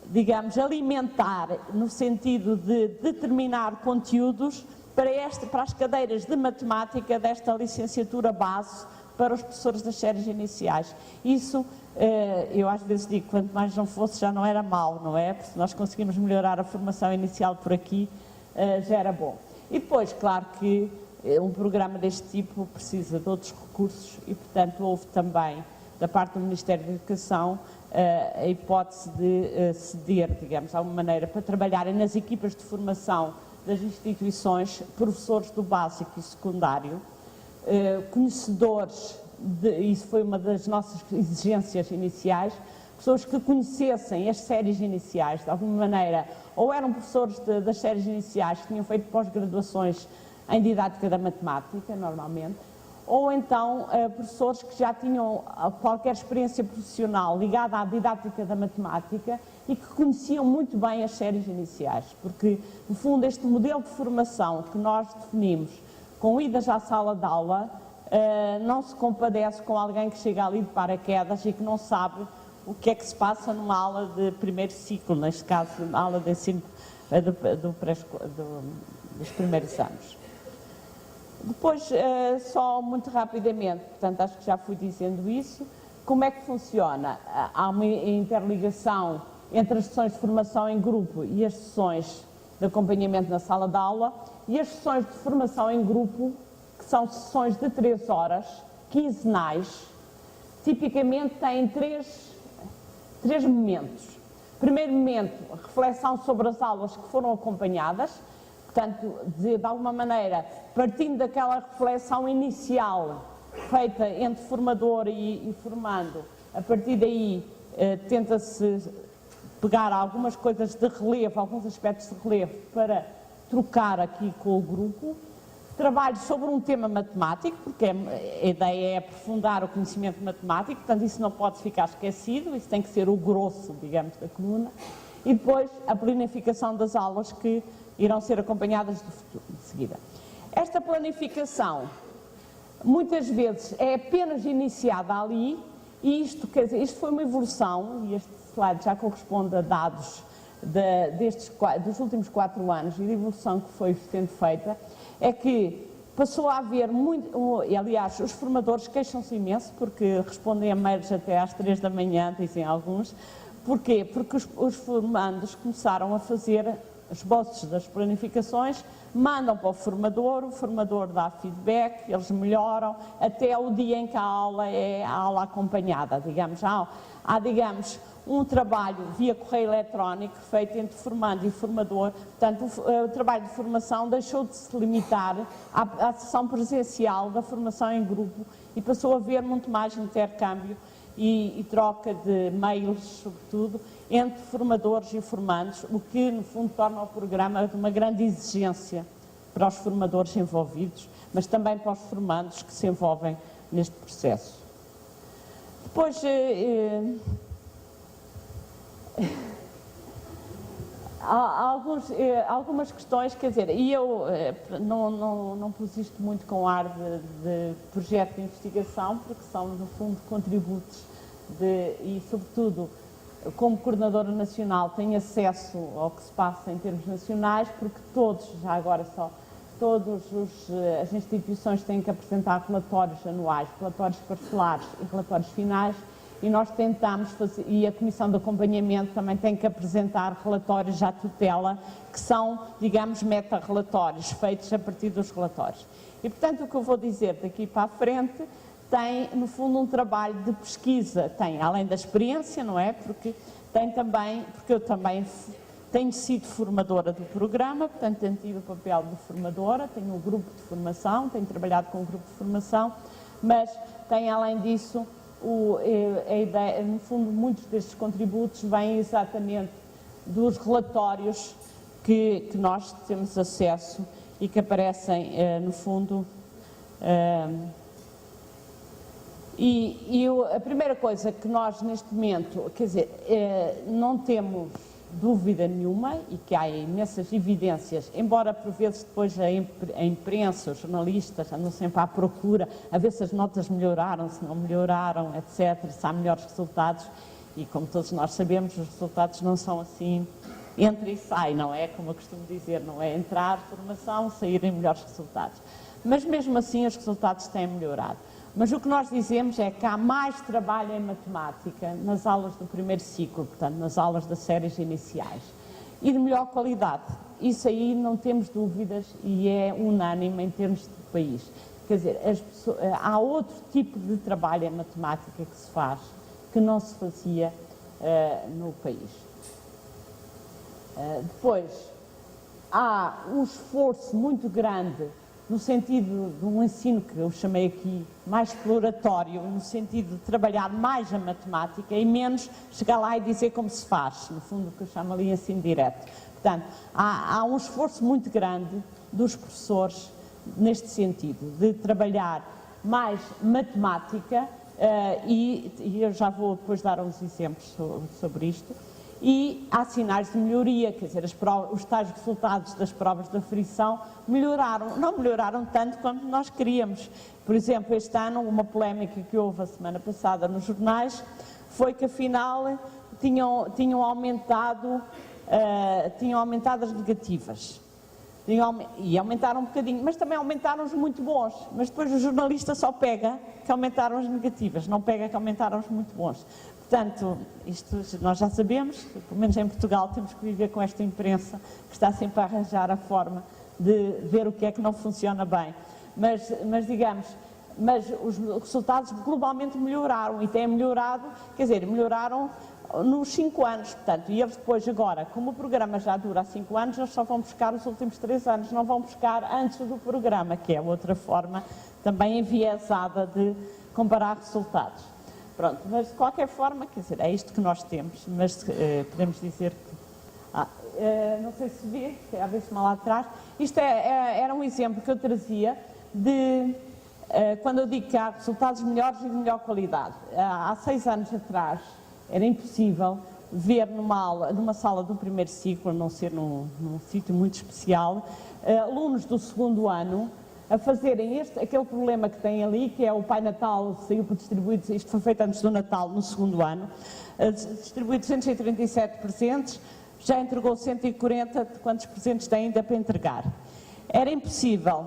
digamos, alimentar, no sentido de determinar conteúdos para as cadeiras de matemática desta licenciatura base para os professores das séries iniciais. Isso, eu às vezes digo, quanto mais não fosse, já não era mau, não é? Porque se nós conseguimos melhorar a formação inicial por aqui, já era bom. E depois, claro que um programa deste tipo precisa de outros recursos e, portanto, houve também, da parte do Ministério da Educação, a hipótese de ceder, digamos, de alguma maneira, para trabalharem nas equipas de formação das instituições, professores do básico e secundário, conhecedores, isso foi uma das nossas exigências iniciais, pessoas que conhecessem as séries iniciais, de alguma maneira, ou eram professores das séries iniciais que tinham feito pós-graduações em didática da matemática, normalmente, ou então professores que já tinham qualquer experiência profissional ligada à didática da matemática e que conheciam muito bem as séries iniciais, porque, no fundo, este modelo de formação que nós definimos com idas à sala de aula não se compadece com alguém que chega ali de paraquedas e que não sabe o que é que se passa numa aula de primeiro ciclo, neste caso, na aula de ensino dos primeiros anos. Depois, só muito rapidamente, portanto, acho que já fui dizendo isso, como é que funciona? Há uma interligação entre as sessões de formação em grupo e as sessões de acompanhamento na sala de aula, e as sessões de formação em grupo, que são sessões de 3 horas, quinzenais, tipicamente têm três momentos. Primeiro momento, reflexão sobre as aulas que foram acompanhadas, portanto, de alguma maneira, partindo daquela reflexão inicial feita entre formador e formando, a partir daí tenta-se pegar algumas coisas de relevo, alguns aspectos de relevo para trocar aqui com o grupo. Trabalho sobre um tema matemático, porque a ideia é aprofundar o conhecimento matemático, portanto isso não pode ficar esquecido, isso tem que ser o grosso, digamos, da coluna. E depois a planificação das aulas que irão ser acompanhadas de seguida. Esta planificação, muitas vezes, é apenas iniciada ali, e isto, quer dizer, isto foi uma evolução, e este slide já corresponde a dados dos últimos 4 anos e de evolução que foi sendo feita, é que passou a haver muito, e aliás, os formadores queixam-se imenso, porque respondem a mails até às 3 da manhã, dizem alguns. Porquê? Porque os formandos começaram a fazer esboços das planificações, mandam para o formador dá feedback, eles melhoram, até o dia em que a aula é a aula acompanhada, digamos. Há digamos, um trabalho via correio eletrónico feito entre formando e formador, portanto o trabalho de formação deixou de se limitar à sessão presencial da formação em grupo e passou a haver muito mais intercâmbio e troca de mails, sobretudo, entre formadores e formandos, o que, no fundo, torna o programa de uma grande exigência para os formadores envolvidos, mas também para os formandos que se envolvem neste processo. Depois, há algumas questões, quer dizer, e eu não pus isto muito com ar de projeto de investigação, porque são, no fundo, contributos e, sobretudo, como coordenadora nacional, tenho acesso ao que se passa em termos nacionais, porque todas as instituições têm que apresentar relatórios anuais, relatórios parcelares e relatórios finais, e nós tentamos fazer, e a Comissão de Acompanhamento também tem que apresentar relatórios à tutela, que são, digamos, meta-relatórios, feitos a partir dos relatórios. E, portanto, o que eu vou dizer daqui para a frente tem, no fundo, um trabalho de pesquisa, tem, além da experiência, não é? Porque eu também tenho sido formadora do programa, portanto, tenho tido o papel de formadora, tenho um grupo de formação, tenho trabalhado com um grupo de formação, mas tem, além disso, a ideia, no fundo, muitos destes contributos vêm exatamente dos relatórios que nós temos acesso e que aparecem, no fundo. A primeira coisa que nós, neste momento, quer dizer, não temos dúvida nenhuma e que há imensas evidências, embora por vezes depois a imprensa, os jornalistas andam sempre à procura a ver se as notas melhoraram, se não melhoraram, etc., se há melhores resultados, e como todos nós sabemos, os resultados não são assim, entra e sai, não é? Como eu costumo dizer, não é entrar, formação, saírem melhores resultados. Mas mesmo assim os resultados têm melhorado. Mas o que nós dizemos é que há mais trabalho em matemática nas aulas do primeiro ciclo, portanto, nas aulas das séries iniciais, e de melhor qualidade. Isso aí não temos dúvidas e é unânime em termos de país. Quer dizer, há outro tipo de trabalho em matemática que se faz, que não se fazia no país. Depois, há um esforço muito grande no sentido de um ensino que eu chamei aqui mais exploratório, no sentido de trabalhar mais a matemática e menos chegar lá e dizer como se faz, no fundo o que eu chamo ali ensino direto. Portanto, há um esforço muito grande dos professores neste sentido, de trabalhar mais matemática, e eu já vou depois dar uns exemplos sobre isto, e há sinais de melhoria, quer dizer, os tais resultados das provas de aferição melhoraram, não melhoraram tanto quanto nós queríamos. Por exemplo, este ano, uma polémica que houve a semana passada nos jornais, foi que afinal tinham aumentado as negativas. E aumentaram um bocadinho, mas também aumentaram os muito bons. Mas depois o jornalista só pega que aumentaram as negativas, não pega que aumentaram os muito bons. Portanto, isto nós já sabemos, pelo menos em Portugal temos que viver com esta imprensa que está sempre a arranjar a forma de ver o que é que não funciona bem. Mas os resultados globalmente melhoraram e têm melhorado, quer dizer, melhoraram nos 5 anos, portanto, e eles depois agora, como o programa já dura há 5 anos, eles só vão buscar os últimos 3 anos, não vão buscar antes do programa, que é outra forma também enviesada de comparar resultados. Pronto, mas de qualquer forma, quer dizer, é isto que nós temos, mas podemos dizer que, não sei se vê, a ver se mal lá atrás, isto era um exemplo que eu trazia de, quando eu digo que há resultados melhores e de melhor qualidade. Há 6 anos atrás, era impossível ver numa sala do primeiro ciclo, a não ser num sítio muito especial, alunos do segundo ano a fazerem aquele problema que têm ali, que é o Pai Natal saiu por distribuído, isto foi feito antes do Natal, no segundo ano, distribuído 237 presentes, já entregou 140, de quantos presentes tem ainda para entregar. Era impossível,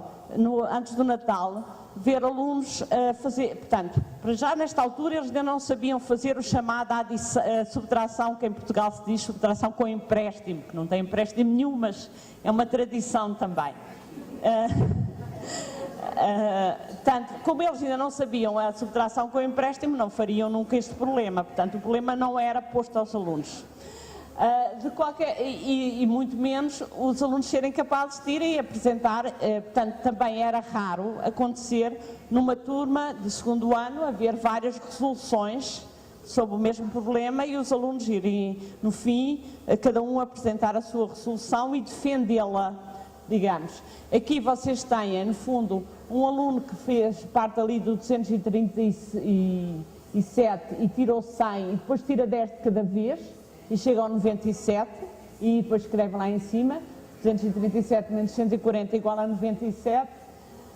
antes do Natal, ver alunos fazer, portanto, para já nesta altura eles ainda não sabiam fazer o chamado subtração, que em Portugal se diz subtração com empréstimo, que não tem empréstimo nenhum, mas é uma tradição também. Tanto, como eles ainda não sabiam a subtração com empréstimo, não fariam nunca este problema, portanto o problema não era posto aos alunos. E muito menos os alunos serem capazes de irem apresentar, portanto também era raro acontecer numa turma de segundo ano haver várias resoluções sobre o mesmo problema e os alunos irem no fim, cada um apresentar a sua resolução e defendê-la, digamos. Aqui vocês têm, no fundo, um aluno que fez parte ali do 237 e tirou 100 e depois tira 10 de cada vez, e chega ao 97 e depois escreve lá em cima, 237 menos 140 igual a 97,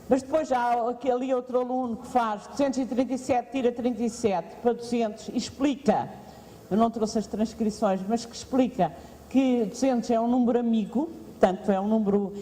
mas depois há aquele outro aluno que faz 237, tira 37 para 200 e explica, eu não trouxe as transcrições, mas que explica que 200 é um número amigo, portanto é um número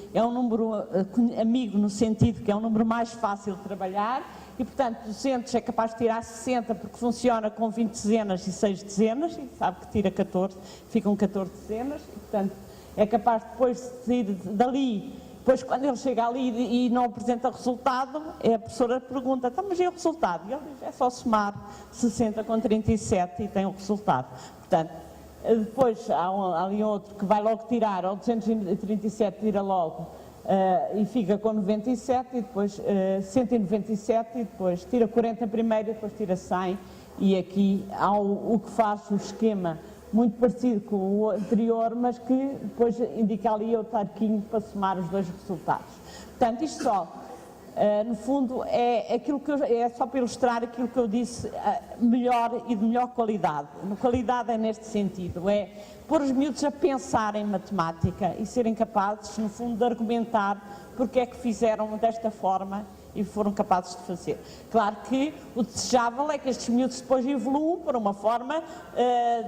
amigo no sentido que é um número mais fácil de trabalhar, e portanto 200 é capaz de tirar 60 porque funciona com 20 dezenas e 6 dezenas, e sabe que tira 14, ficam 14 dezenas, e portanto é capaz depois de ir dali, depois quando ele chega ali e não apresenta resultado, a professora pergunta, então, mas e o resultado? E ele diz, é só somar 60 com 37 e tem o resultado. Portanto, depois há ali outro que vai logo tirar, ao 237 tira logo, e fica com 97 e depois 197 e depois tira 40 primeiro e depois tira 100 e aqui há o que faz o esquema muito parecido com o anterior, mas que depois indica ali outro arquinho para somar os dois resultados. Portanto, isto só, no fundo, é só para ilustrar aquilo que eu disse, melhor e de melhor qualidade. Qualidade é neste sentido, é pôr os miúdos a pensar em matemática e serem capazes, no fundo, de argumentar porque é que fizeram desta forma e foram capazes de fazer. Claro que o desejável é que estes miúdos depois evoluam para uma forma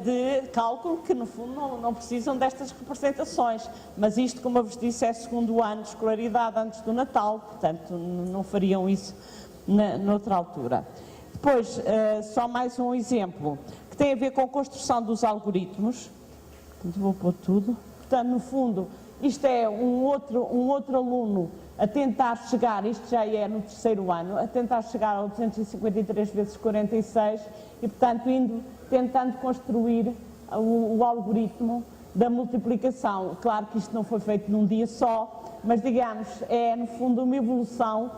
de cálculo que, no fundo, não precisam destas representações. Mas isto, como eu vos disse, é segundo ano de escolaridade antes do Natal, portanto, não fariam isso noutra altura. Depois, só mais um exemplo, que tem a ver com a construção dos algoritmos. Vou pôr tudo. Portanto, no fundo, isto é um outro aluno a tentar chegar, isto já é no terceiro ano, a tentar chegar ao 253 vezes 46 e, portanto, tentando construir o algoritmo da multiplicação. Claro que isto não foi feito num dia só, mas digamos, é no fundo uma evolução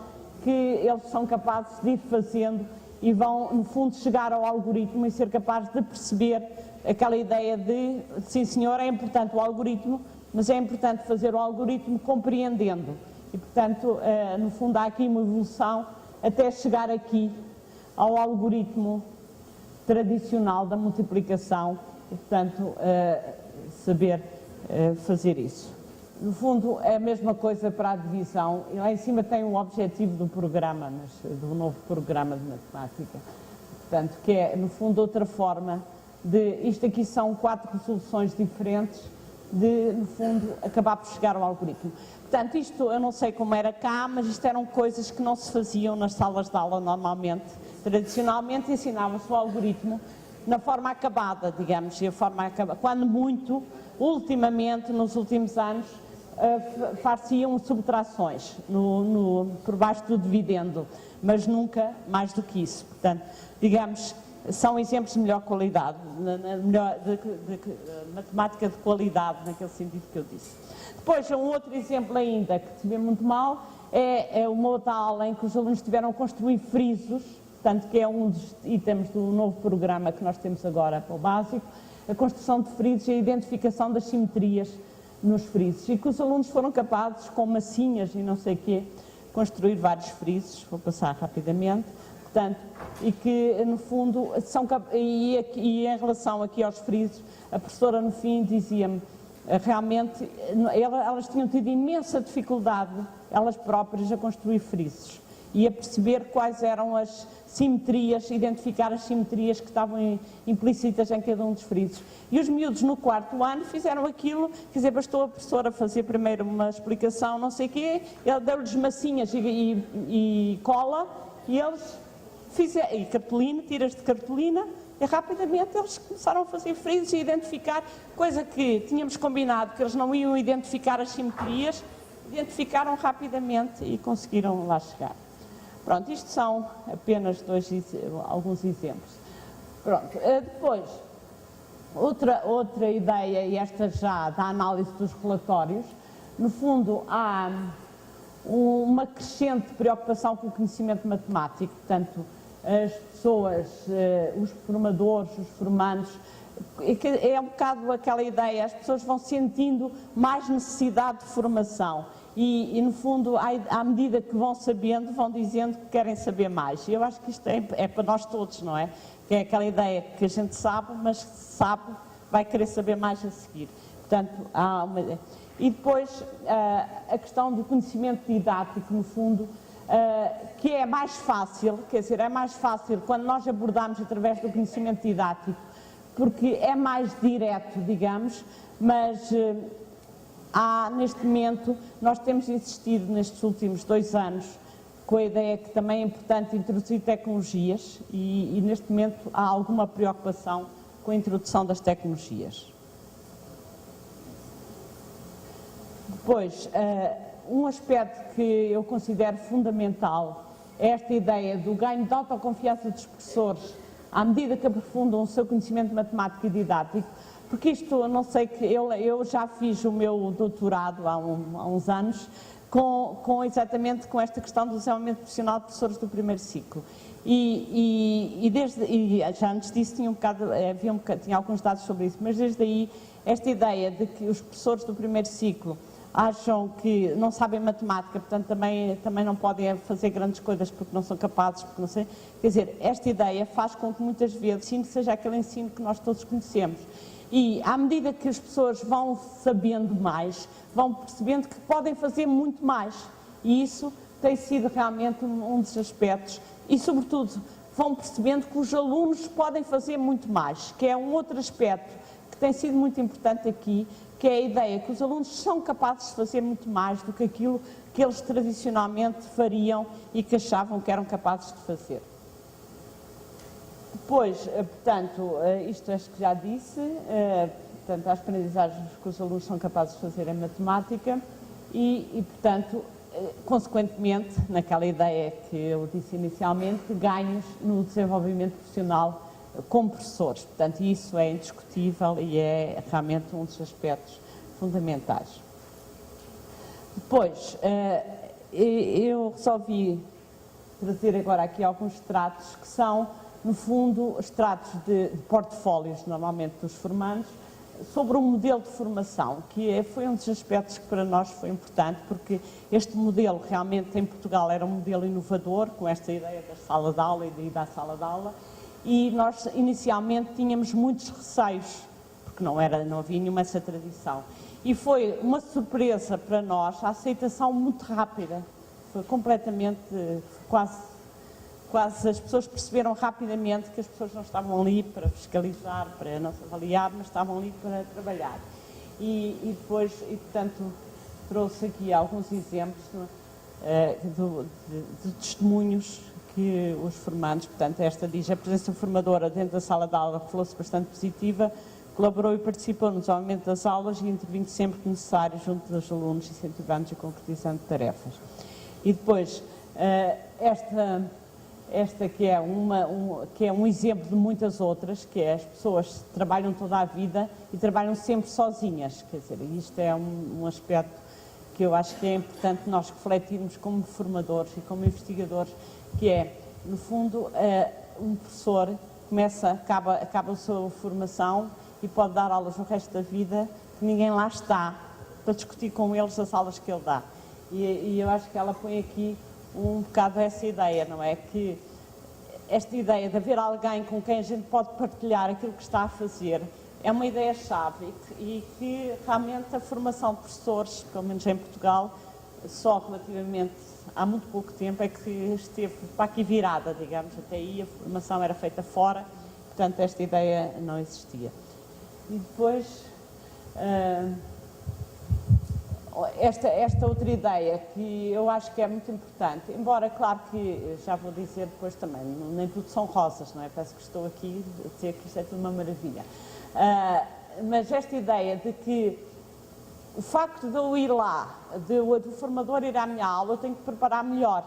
que eles são capazes de ir fazendo e vão no fundo chegar ao algoritmo e ser capazes de perceber aquela ideia de, sim senhor, é importante o algoritmo, mas é importante fazer o algoritmo compreendendo. E portanto, no fundo há aqui uma evolução até chegar aqui ao algoritmo tradicional da multiplicação e portanto saber fazer isso. No fundo é a mesma coisa para a divisão, e lá em cima tem o objetivo do programa, do novo programa de matemática, portanto que é no fundo outra forma de, isto aqui são 4 resoluções diferentes, de no fundo acabar por chegar ao algoritmo. Portanto isto eu não sei como era cá, mas isto eram coisas que não se faziam nas salas de aula normalmente, tradicionalmente ensinava-se o algoritmo na forma acabada, digamos, e a forma acabada, quando muito, ultimamente, nos últimos anos, far-se-iam subtrações por baixo do dividendo, mas nunca mais do que isso. Portanto, digamos, são exemplos de melhor qualidade, de matemática de qualidade, naquele sentido que eu disse. Depois, um outro exemplo ainda que se vê muito mal é uma outra aula em que os alunos tiveram a construir frisos, portanto, que é um dos itens do novo programa que nós temos agora para o básico, a construção de frisos e a identificação das simetrias nos frisos, e que os alunos foram capazes, com massinhas e não sei o quê, construir vários frisos, vou passar rapidamente, portanto, e que no fundo são e em relação aqui aos frisos, a professora no fim dizia-me, realmente elas tinham tido imensa dificuldade, elas próprias, a construir frisos e a perceber quais eram as simetrias, identificar as simetrias que estavam implícitas em cada um dos frisos. E os miúdos no 4º ano fizeram aquilo, quer dizer, bastou a professora fazer primeiro uma explicação, não sei o quê, ela deu-lhes massinhas e cola, e eles fizeram, e cartolina, tiras de cartolina, e rapidamente eles começaram a fazer frisos e identificar, coisa que tínhamos combinado, que eles não iam identificar as simetrias, identificaram rapidamente e conseguiram lá chegar. Pronto, isto são apenas alguns exemplos. Pronto, depois, outra ideia, e esta já da análise dos relatórios, no fundo há uma crescente preocupação com o conhecimento matemático, portanto, as pessoas, os formadores, os formandos, é um bocado aquela ideia, as pessoas vão sentindo mais necessidade de formação. E no fundo, à medida que vão sabendo, vão dizendo que querem saber mais. E eu acho que isto é para nós todos, não é? Que é aquela ideia que a gente sabe, mas se sabe, vai querer saber mais a seguir. Portanto, E depois, a questão do conhecimento didático, no fundo, que é mais fácil, quer dizer, é mais fácil quando nós abordamos através do conhecimento didático, porque é mais direto, digamos, mas... neste momento, nós temos insistido nestes últimos 2 anos com a ideia que também é importante introduzir tecnologias e neste momento há alguma preocupação com a introdução das tecnologias. Depois, um aspecto que eu considero fundamental é esta ideia do ganho de autoconfiança dos professores à medida que aprofundam o seu conhecimento matemático e didático, porque isto, eu não sei, que eu já fiz o meu doutorado há uns anos, exatamente com esta questão do desenvolvimento profissional de professores do primeiro ciclo. E já antes disso tinha alguns dados sobre isso, mas desde aí esta ideia de que os professores do primeiro ciclo acham que não sabem matemática, portanto também não podem fazer grandes coisas porque não são capazes, porque não sei. Quer dizer, esta ideia faz com que muitas vezes o ensino seja aquele ensino que nós todos conhecemos. E à medida que as pessoas vão sabendo mais, vão percebendo que podem fazer muito mais. E isso tem sido realmente um dos aspectos. E, sobretudo, vão percebendo que os alunos podem fazer muito mais, que é um outro aspecto que tem sido muito importante aqui, que é a ideia que os alunos são capazes de fazer muito mais do que aquilo que eles tradicionalmente fariam e que achavam que eram capazes de fazer. Depois, portanto, isto acho que já disse, portanto, as aprendizagens que os alunos são capazes de fazer em matemática e portanto, consequentemente, naquela ideia que eu disse inicialmente, ganhos no desenvolvimento profissional como professores. Portanto, isso é indiscutível e é realmente um dos aspectos fundamentais. Depois, eu resolvi trazer agora aqui alguns extratos que são, no fundo, extratos de portfólios, normalmente dos formandos, sobre o modelo de formação, que foi um dos aspectos que para nós foi importante, porque este modelo realmente em Portugal era um modelo inovador, com esta ideia da sala de aula e de ir à sala de aula, e nós inicialmente tínhamos muitos receios, porque não havia nenhuma essa tradição. E foi uma surpresa para nós a aceitação muito rápida, foi completamente, quase as pessoas perceberam rapidamente que as pessoas não estavam ali para fiscalizar, para não avaliar, mas estavam ali para trabalhar. E portanto, trouxe aqui alguns exemplos de testemunhos que os formandos, portanto, esta diz, a presença formadora dentro da sala de aula falou-se bastante positiva, colaborou e participou no desenvolvimento das aulas e intervindo sempre que necessário junto dos alunos, incentivando-os e concretizando tarefas. E depois, esta que é um exemplo de muitas outras, que é as pessoas trabalham toda a vida e trabalham sempre sozinhas, quer dizer, isto é um aspecto que eu acho que é importante nós refletirmos como formadores e como investigadores, que é, no fundo, um professor acaba a sua formação e pode dar aulas no resto da vida, que ninguém lá está para discutir com eles as aulas que ele dá. E eu acho que ela põe aqui um bocado essa ideia, não é? Que esta ideia de haver alguém com quem a gente pode partilhar aquilo que está a fazer é uma ideia-chave e que realmente a formação de professores, pelo menos em Portugal, só relativamente há muito pouco tempo é que esteve para aqui virada, digamos, até aí a formação era feita fora, portanto esta ideia não existia. E depois, esta outra ideia que eu acho que é muito importante, embora claro que, já vou dizer depois também, nem tudo são rosas, não é? Parece que estou aqui a dizer que isto é tudo uma maravilha. Mas esta ideia de que o facto de eu ir lá, do formador ir à minha aula, eu tenho que preparar melhor.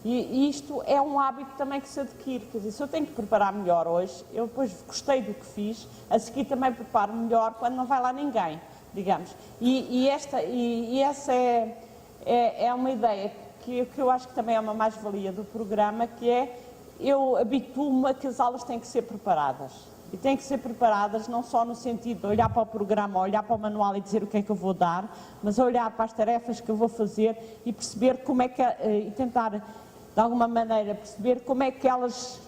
E isto é um hábito também que se adquire, quer dizer, se eu tenho que preparar melhor hoje, eu depois gostei do que fiz, a seguir também preparo melhor quando não vai lá ninguém, digamos. E essa é uma ideia que eu acho que também é uma mais-valia do programa, que é, eu habituo-me a que as aulas têm que ser preparadas. E têm que ser preparadas não só no sentido de olhar para o programa, olhar para o manual e dizer o que é que eu vou dar, mas olhar para as tarefas que eu vou fazer e perceber como é que, e tentar, de alguma maneira, perceber como é que elas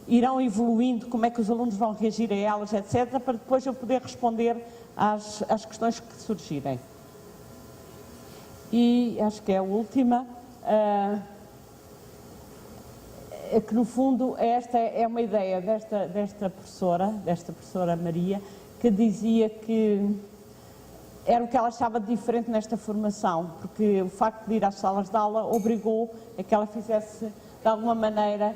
irão evoluindo, como é que os alunos vão reagir a elas, etc., para depois eu poder responder às questões que surgirem. E acho que é a última, que no fundo esta é uma ideia desta professora Maria, que dizia que era o que ela achava de diferente nesta formação, porque o facto de ir às salas de aula obrigou a que ela fizesse, de alguma maneira,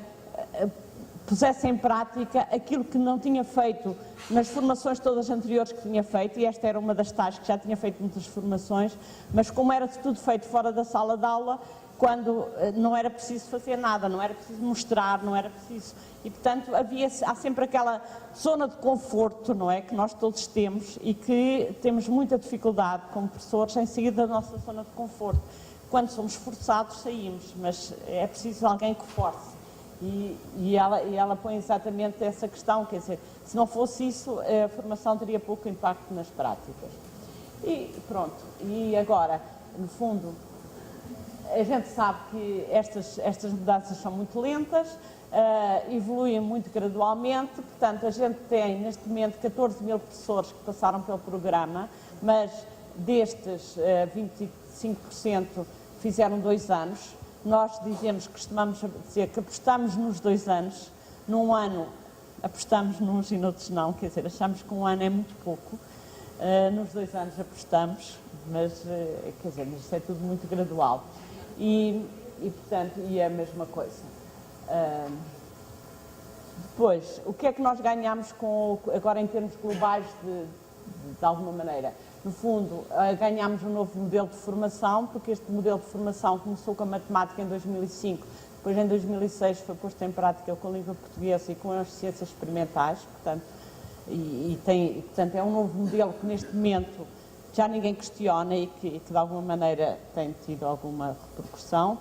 pusesse em prática aquilo que não tinha feito nas formações todas anteriores que tinha feito, e esta era uma das tais que já tinha feito muitas formações, mas como era tudo feito fora da sala de aula, quando não era preciso fazer nada, não era preciso mostrar, não era preciso... E, portanto, há sempre aquela zona de conforto, não é, que nós todos temos e que temos muita dificuldade como professores em sair da nossa zona de conforto. Quando somos forçados, saímos, mas é preciso alguém que force. E ela põe exatamente essa questão, quer dizer, se não fosse isso, a formação teria pouco impacto nas práticas. E pronto, e agora, no fundo... A gente sabe que estas mudanças são muito lentas, evoluem muito gradualmente, portanto a gente tem neste momento 14 mil professores que passaram pelo programa, mas destes 25% fizeram 2 anos. Nós costumamos dizer que apostamos nos 2 anos, num ano apostamos nos e noutros não, quer dizer, achamos que um ano é muito pouco, nos 2 anos apostamos, mas quer dizer, isto é tudo muito gradual. Portanto, é a mesma coisa. Depois, o que é que nós ganhamos agora em termos globais de alguma maneira? No fundo, ganhamos um novo modelo de formação, porque este modelo de formação começou com a matemática em 2005, Depois, em 2006, foi posto em prática com a língua portuguesa e com as ciências experimentais, portanto, portanto, é um novo modelo que neste momento já ninguém questiona e que de alguma maneira tem tido alguma repercussão.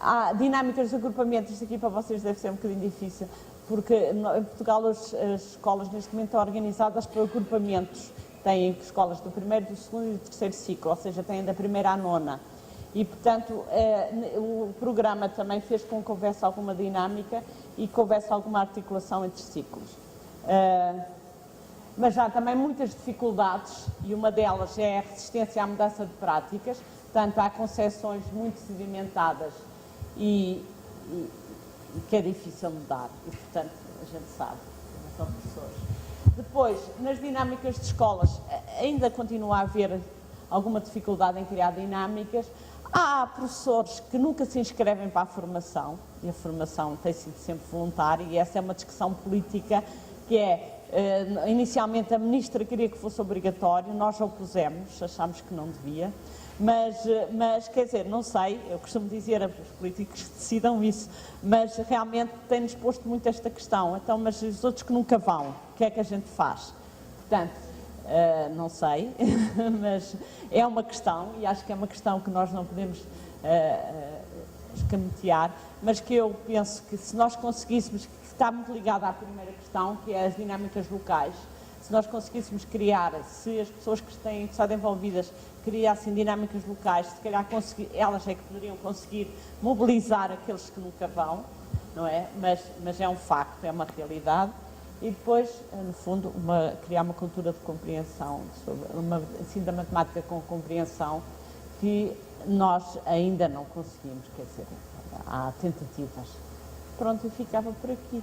Há dinâmicas de agrupamento, isto aqui para vocês deve ser um bocadinho difícil, porque em Portugal as escolas neste momento estão organizadas por agrupamentos. Têm escolas do primeiro, do segundo e do terceiro ciclo, ou seja, têm da primeira à nona. E, portanto, o programa também fez com que houvesse alguma dinâmica e que houvesse alguma articulação entre ciclos. Mas há também muitas dificuldades, e uma delas é a resistência à mudança de práticas. Portanto, há concepções muito sedimentadas e que é difícil mudar. E, portanto, a gente sabe, são professores. Depois, nas dinâmicas de escolas, ainda continua a haver alguma dificuldade em criar dinâmicas. Há professores que nunca se inscrevem para a formação, e a formação tem sido sempre voluntária, e essa é uma discussão política que inicialmente a Ministra queria que fosse obrigatório, nós opusemos, achámos que não devia, mas quer dizer, não sei, eu costumo dizer, os políticos decidam isso, mas realmente tem-nos posto muito esta questão, então, mas os outros que nunca vão, o que é que a gente faz? Portanto, não sei, mas é uma questão, e acho que é uma questão que nós não podemos escamotear, mas que eu penso que se nós conseguíssemos, que está muito ligada à primeira questão, que é as dinâmicas locais, se nós conseguíssemos criar, se as pessoas que têm estado envolvidas criassem dinâmicas locais, se calhar elas é que poderiam conseguir mobilizar aqueles que nunca vão, não é? Mas é um facto, é uma realidade. E depois, no fundo, criar uma cultura de compreensão, ensino da matemática com compreensão, que nós ainda não conseguimos, quer dizer, há tentativas. Pronto, eu ficava por aqui.